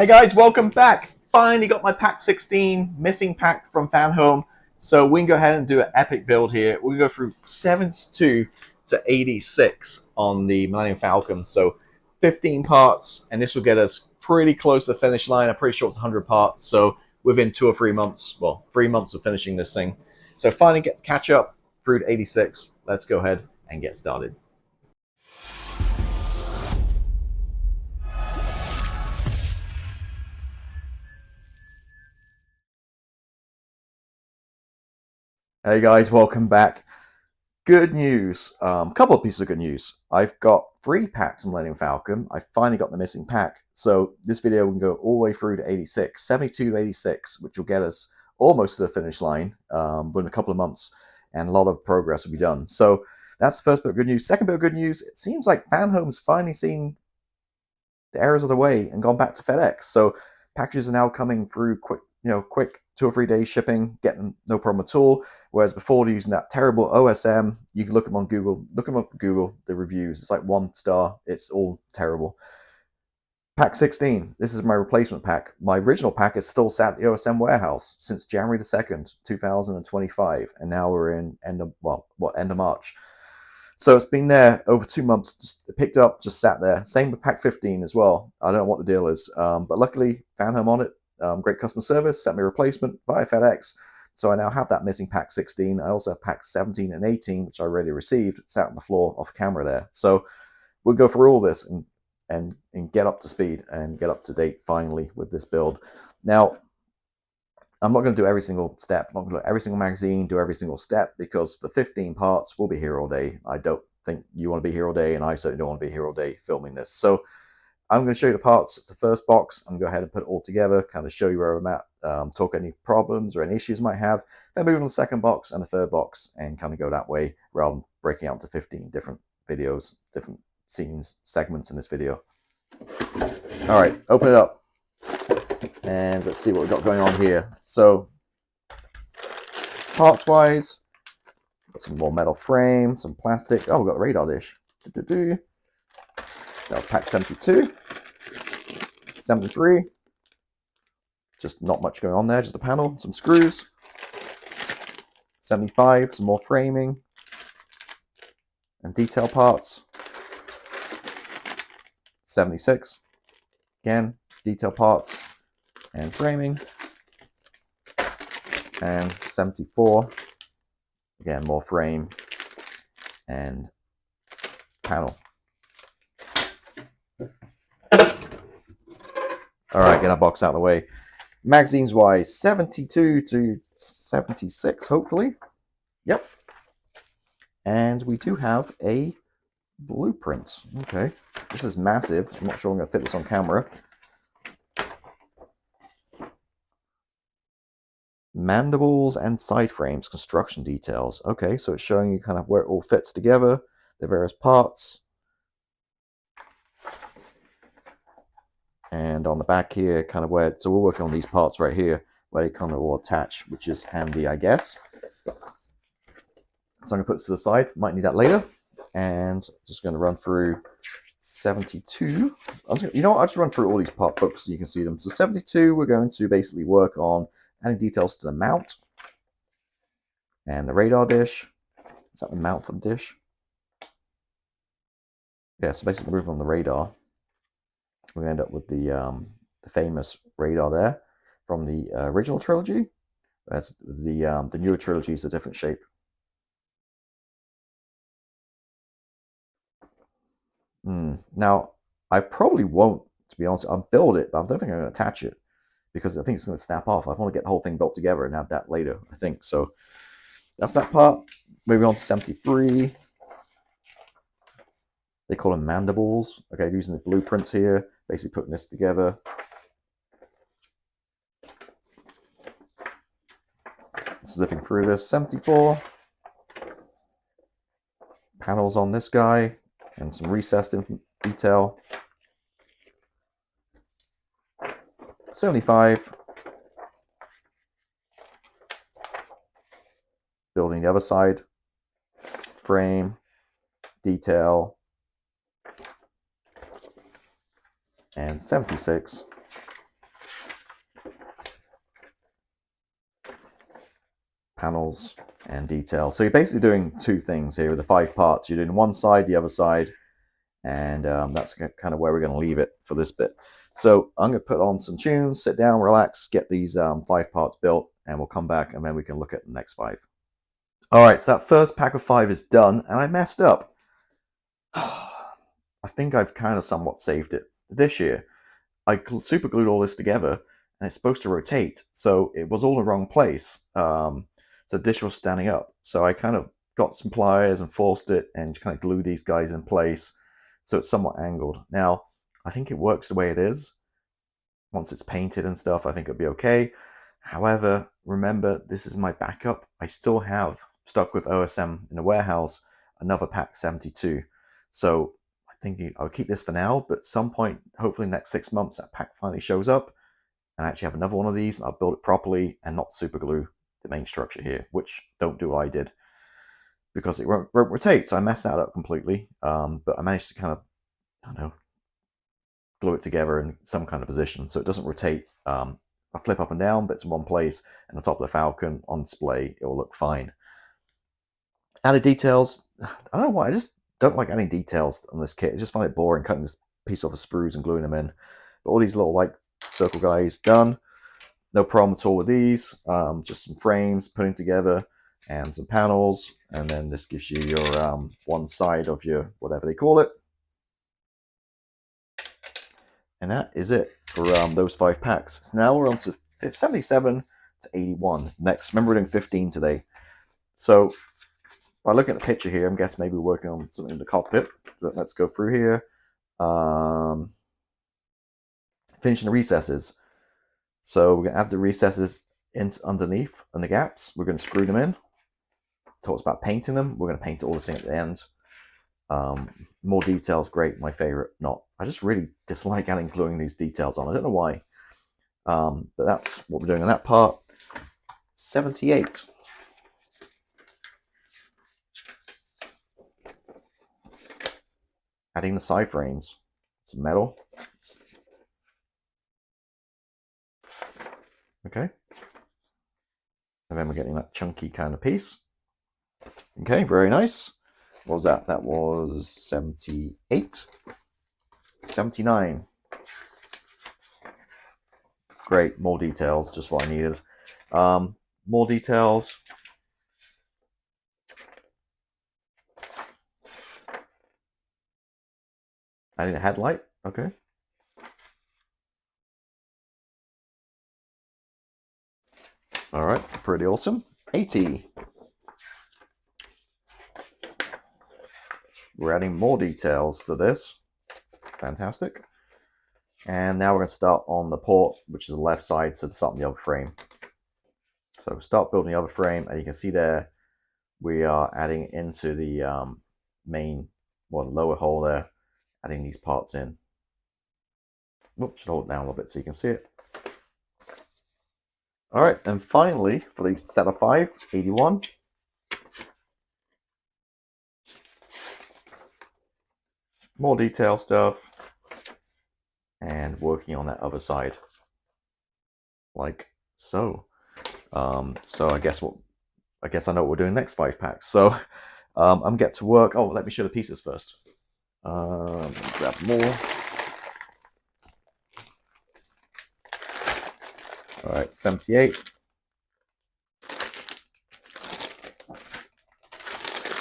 Hey guys, welcome back. Finally got my pack 16 missing pack from Fanhome. So we can go ahead and do an epic build here. We'll go through 72 to 86 on the Millennium Falcon. So 15 parts, and this will get us pretty close to the finish line. I'm pretty sure it's 100 parts. So within 2 or 3 months, well, 3 months of finishing this thing. So finally get the catch up through to 86. Let's go ahead and get started. Hey guys, welcome back. Good news. Couple of pieces of good news. I've got 3 packs from Millennium Falcon. I finally got the missing pack. So this video we can go all the way through to 86, 72 to 86, which will get us almost to the finish line within a couple of months, and a lot of progress will be done. So that's the first bit of good news. Second bit of good news, it seems like Fanhome's finally seen the errors of the way and gone back to FedEx. So packages are now coming through quick 2 or 3 days shipping, getting no problem at all. Whereas before, they're using that terrible OSM. You can look them on Google, look them up on Google, the reviews. It's like 1 star. It's all terrible. Pack 16, this is my replacement pack. My original pack is still sat at the OSM warehouse since January the 2nd, 2025. And now we're in end of March. So it's been there over 2 months, just picked up, just sat there. Same with pack 15 as well. I don't know what the deal is, but luckily Fanhome on it. Great customer service, sent me a replacement via FedEx. So I now have that missing pack 16. I also have pack 17 and 18, which I already received, sat on the floor off camera there. So we'll go through all this and get up to speed and get up to date finally with this build. Now, I'm not going to do every single step. I'm not going to do every single magazine, do every single step, because the 15 parts will be here all day. I don't think you want to be here all day, and I certainly don't want to be here all day filming this. So I'm going to show you the parts of the first box. I'm going to go ahead and put it all together, kind of show you where I'm at, talk any problems or any issues you might have, then move on to the second box and the third box and kind of go that way rather than breaking out into 15 different videos, different scenes, segments in this video. All right, open it up and let's see what we've got going on here. So parts-wise, got some more metal frame, some plastic. Oh, we've got a radar dish. That was pack 72. 73. Just not much going on there, just a panel, some screws. 75, some more framing and detail parts. 76, again, detail parts and framing. And 74, again, more frame and panel. All right, get our box out of the way. Magazines wise, 72 to 76, hopefully. Yep. And we do have a blueprint. Okay. This is massive. I'm not sure I'm going to fit this on camera. Mandibles and side frames, construction details. Okay, so it's showing you kind of where it all fits together, the various parts. And on the back here, kind of where, so we're working on these parts right here, where they kind of all attach, which is handy, I guess. So I'm going to put this to the side, might need that later. And just going to run through 72. You know what, I'll just run through all these part books so you can see them. So 72, we're going to basically work on adding details to the mount. And the radar dish. Is that the mount for the dish? Yeah, so basically moving on the radar. We end up with the famous radar there from the original trilogy. That's the newer trilogy is a different shape. Now, I probably won't, to be honest. I'll build it, but I don't think I'm going to attach it because I think it's going to snap off. I want to get the whole thing built together and add that later, I think. So that's that part. Moving on to 73. They call them mandibles. Okay, using the blueprints here, basically putting this together. Zipping through this. 74. Panels on this guy and some recessed detail. 75. Building the other side. Frame. Detail. And 76. panels and detail. So you're basically doing two things here with the 5 parts. You're doing one side, the other side, and that's kind of where we're going to leave it for this bit. So I'm going to put on some tunes, sit down, relax, get these 5 parts built, and we'll come back and then we can look at the next 5. All right, so that first pack of 5 is done, and I messed up. I think I've kind of somewhat saved it this year. I super glued all this together, and it's supposed to rotate, so it was all in the wrong place. So the dish was standing up, so I kind of got some pliers and forced it and kind of glued these guys in place so it's somewhat angled. Now, I think it works the way it is. Once it's painted and stuff, I think it'll be okay. However, remember, this is my backup. I still have, stuck with OSM in the warehouse, another pack 72. So I think I'll keep this for now, but at some point, hopefully next 6 months, that pack finally shows up and I actually have another one of these and I'll build it properly and not super glue the main structure here, which don't do what I did because it won't rotate. So I messed that up completely. But I managed to kind of, I don't know, glue it together in some kind of position so it doesn't rotate. I flip up and down, but it's in one place, and the top of the Falcon on display, it will look fine. Added details, I don't know why, I just don't like adding details on this kit. I just find it boring cutting this piece off the sprues and gluing them in. But all these little like circle guys done. No problem at all with these. Just some frames putting together and some panels, and then this gives you your one side of your whatever they call it. And that is it for those 5 packs. So now we're on to 77 to 81. Next, remember we're doing 15 today. So by looking at the picture here, I'm guessing maybe we're working on something in the cockpit. But let's go through here. Finishing the recesses. So we're going to add the recesses in underneath and the gaps. We're going to screw them in. Talks about painting them. We're going to paint all this thing at the end. More details, great. My favorite, not. I just really dislike adding gluing these details on. I don't know why. But that's what we're doing on that part. 78. Adding the side frames. Some metal. Okay. And then we're getting that chunky kind of piece. Okay, very nice. What was that? That was 78. 79. Great, more details, just what I needed. More details. Adding a headlight, okay. All right, pretty awesome. 80. We're adding more details to this. Fantastic. And now we're going to start on the port, which is the left side, so to start on the other frame. So start building the other frame, and you can see there we are adding into the main, lower hole there, adding these parts in. Whoops, hold it down a little bit so you can see it. All right, and finally, for the set of 5, 81. More detail stuff. And working on that other side. Like so. So I guess I know what we're doing next 5 packs. So I'm gonna get to work. Oh, let me show the pieces first. Grab more. All right, 78.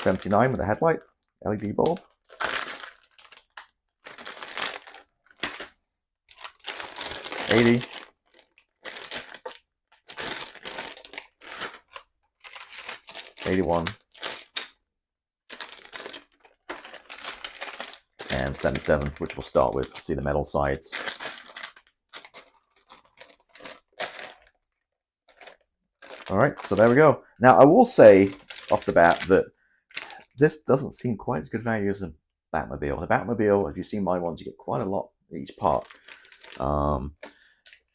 79 with a headlight, LED bulb. 80. 81. And 77, which we'll start with. See the metal sides. All right, so there we go. Now, I will say off the bat that this doesn't seem quite as good value as a Batmobile. The Batmobile, if you've seen my ones, you get quite a lot each part.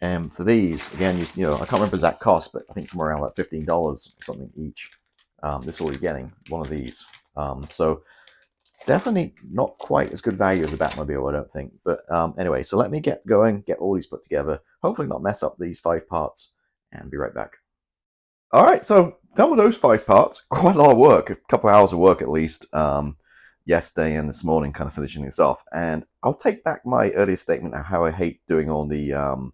And for these, again, you know, I can't remember exact cost, but I think somewhere around like $15 or something each. This is all you're getting, one of these. So definitely not quite as good value as a Batmobile, I don't think. But anyway, so let me get going, get all these put together. Hopefully not mess up these 5 parts, and be right back. All right, so done with those 5 parts. Quite a lot of work, a couple of hours of work at least. Yesterday and this morning, kind of finishing this off. And I'll take back my earlier statement of how I hate doing all the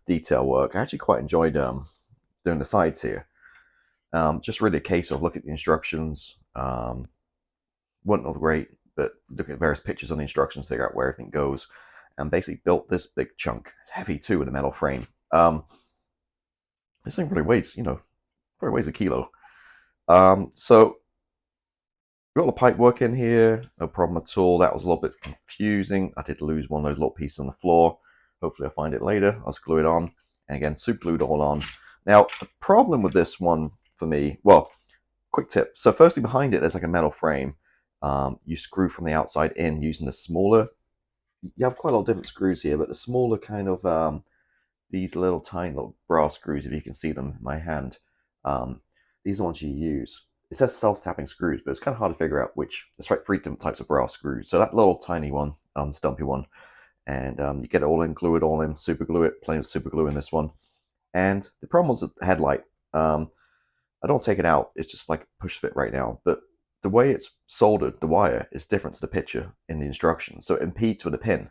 detail work. I actually quite enjoyed doing the sides here. Just really a case of looking at the instructions. Wasn't all great, but looking at various pictures on the instructions, figure out where everything goes, and basically built this big chunk. It's heavy too with a metal frame. This thing really weighs, probably weighs a kilo. So got the pipe work in here, no problem at all. That was a little bit confusing. I did lose one of those little pieces on the floor. Hopefully I'll find it later. I'll just glue it on. And again, super glued all on. Now, the problem with this one for me, well, quick tip. So firstly, behind it, there's like a metal frame. You screw from the outside in using the smaller. You have quite a lot of different screws here, but the smaller kind of, these little tiny little brass screws, if you can see them in my hand, these are the ones you use. It says self-tapping screws, but it's kind of hard to figure out which. There's like 3 different types of brass screws. So that little tiny one, stumpy one, and you get it all in, glue it all in, super glue it, plain super glue in this one. And the problem was the headlight. I don't take it out. It's just like push fit right now. But the way it's soldered, the wire, is different to the picture in the instructions. So it impedes with a pin.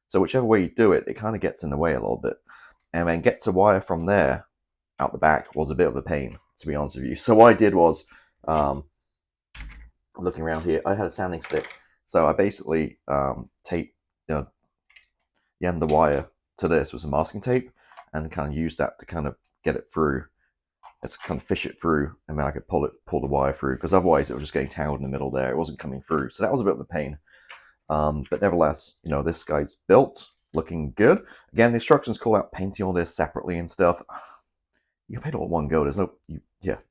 So whichever way you do it, it kind of gets in the way a little bit. And then get to wire from there out the back was a bit of a pain, to be honest with you. So what I did was, looking around here, I had a sanding stick. So I basically taped the end of the wire to this with some masking tape and kind of used that to kind of get it through. Let's kind of fish it through, and then I could pull the wire through, because otherwise it was just getting tangled in the middle there. It wasn't coming through. So that was a bit of a pain. But nevertheless, this guy's built, looking good. Again, the instructions call out painting all this separately and stuff. You paint it all at one go. There's no, I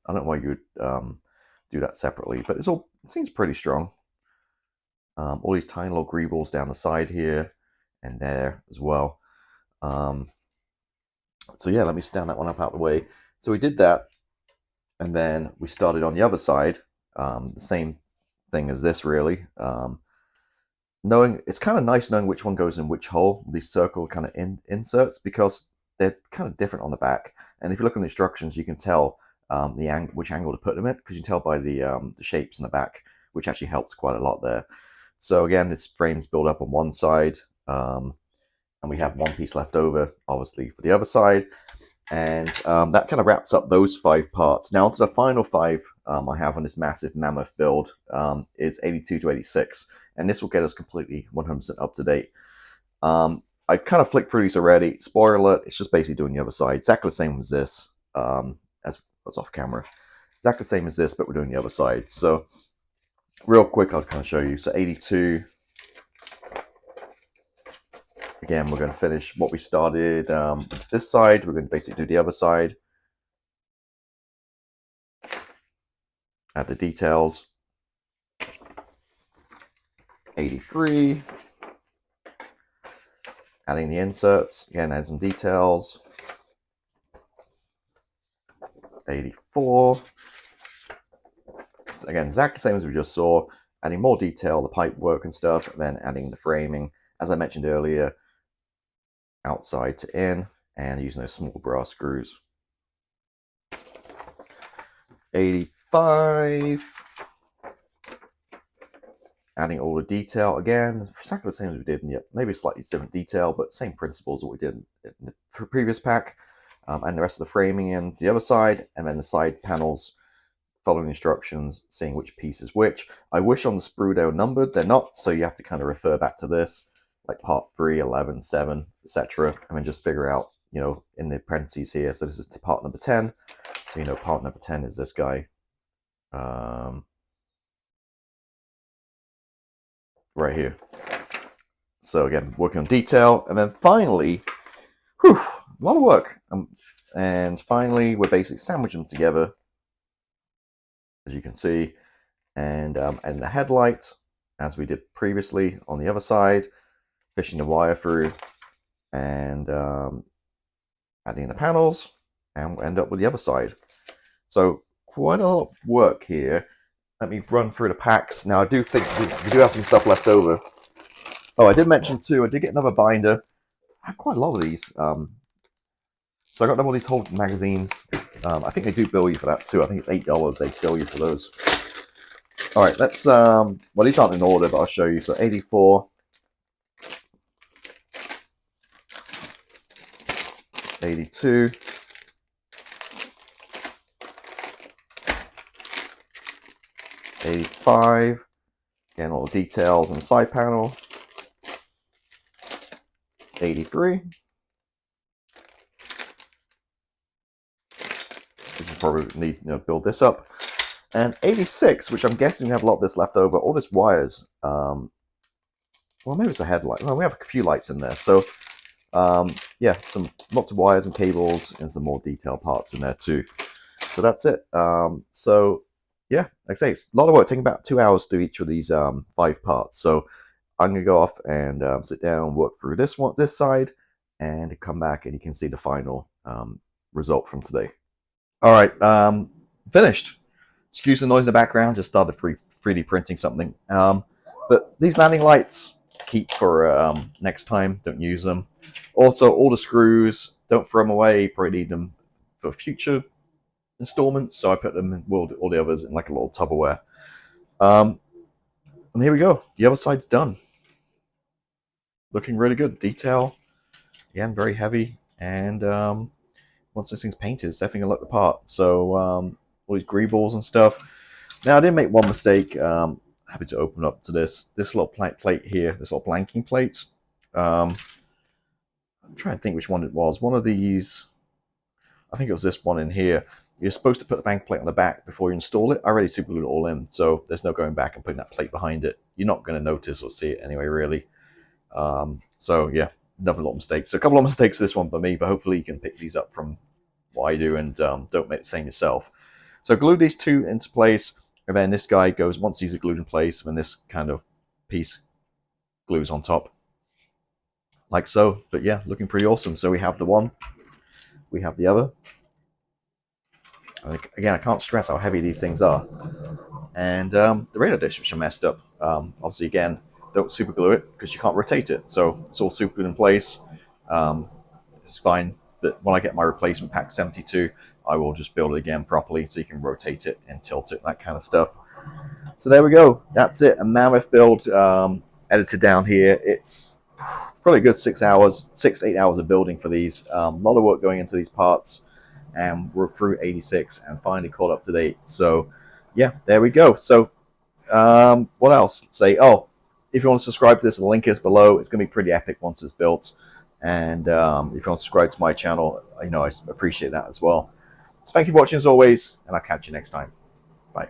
don't know why you would do that separately, but it seems pretty strong. All these tiny little greebles down the side here and there as well. So yeah, let me stand that one up out of the way. So we did that, and then we started on the other side. The same thing as this, really. It's kind of nice knowing which one goes in which hole, these circle kind of inserts, because they're kind of different on the back. And if you look on the instructions, you can tell which angle to put them in, because you can tell by the shapes in the back, which actually helps quite a lot there. So again, this frame's built up on one side, and we have one piece left over, obviously, for the other side. And that kind of wraps up those 5 parts. Now, onto the final 5 I have on this massive mammoth build is 82 to 86. And this will get us completely 100% up to date. I kind of flicked through these already. Spoiler alert, it's just basically doing the other side. Exactly the same as this, as was off camera. Exactly the same as this, but we're doing the other side. So real quick, I'll kind of show you. So 82. Again, we're going to finish what we started with this side. We're going to basically do the other side. Add the details. 83. Adding the inserts. Again, add some details. 84. Again, exactly the same as we just saw. Adding more detail, the pipe work and stuff, and then adding the framing, as I mentioned earlier, outside to in, and using those small brass screws. 85. Adding all the detail again, exactly the same as we did in the, maybe slightly different detail, but same principles that we did in the previous pack. And the rest of the framing in the other side, and then the side panels, following instructions, seeing which piece is which. I wish on the sprue they were numbered. They're not, so you have to kind of refer back to this, like part 3, 11, 7, etc. And then just figure out, in the parentheses here. So this is to part number 10. So, part number 10 is this guy. Right here. So again, working on detail, and then finally, a lot of work. And finally, we're basically sandwiching them together, as you can see, and the headlight, as we did previously on the other side, fishing the wire through, and adding the panels, and we'll end up with the other side. So quite a lot of work here. Let me run through the packs. Now, I do think we do have some stuff left over. Oh, I did mention too, I did get another binder. I have quite a lot of these. So I got all these whole magazines. I think they do bill you for that too. I think it's $8 they bill you for those. All right, let's well, these aren't in order, but I'll show you. So 84, 82, 85. Again, all the details on the side panel. 83. We should probably need to build this up. And 86, which I'm guessing we have a lot of this left over. All this wires. Well, maybe it's a headlight. Well, we have a few lights in there. So, yeah, lots of wires and cables and some more detailed parts in there too. So that's it. So, yeah, like I say, it's a lot of work. Taking about 2 hours to do each of these 5 parts. So I'm gonna go off and sit down, work through this side, and come back, and you can see the final result from today. All right, finished. Excuse the noise in the background. Just started 3D printing something. But these landing lights keep for next time. Don't use them. Also, all the screws, don't throw them away. Probably need them for future installments. So I put them in all the others in like a little Tupperware. And here we go. The other side's done. Looking really good. Detail, again, very heavy. And once this thing's painted, it's definitely gonna look the part. So all these greeballs and stuff. Now I did make one mistake. Happy to open up to this little plate here, this little blanking plate. I'm trying to think which one it was. One of these, I think it was this one in here. You're supposed to put the blank plate on the back before you install it. I already super glued it all in, so there's no going back and putting that plate behind it. You're not going to notice or see it anyway, really. So yeah, another little mistake. So a couple of mistakes this one for me, but hopefully you can pick these up from what I do and don't make the same yourself. So glue these two into place, and then this guy goes, once these are glued in place, then this kind of piece glues on top, like so. But yeah, looking pretty awesome. So we have the one, we have the other. Again, I can't stress how heavy these things are. And the radar dish, which I messed up. Obviously, again, don't super glue it because you can't rotate it. So it's all super glued in place. It's fine. But when I get my replacement pack 72, I will just build it again properly so you can rotate it and tilt it, that kind of stuff. So there we go. That's it. A mammoth build edited down here. It's probably a good 6 hours, 6 to 8 hours of building for these. A lot of work going into these parts. And we're through 86 and finally caught up to date. So yeah, there we go. So what else? Say, oh, if you want to subscribe to this, the link is below. It's going to be pretty epic once it's built. And if you want to subscribe to my channel, I appreciate that as well. So thank you for watching as always, and I'll catch you next time. Bye.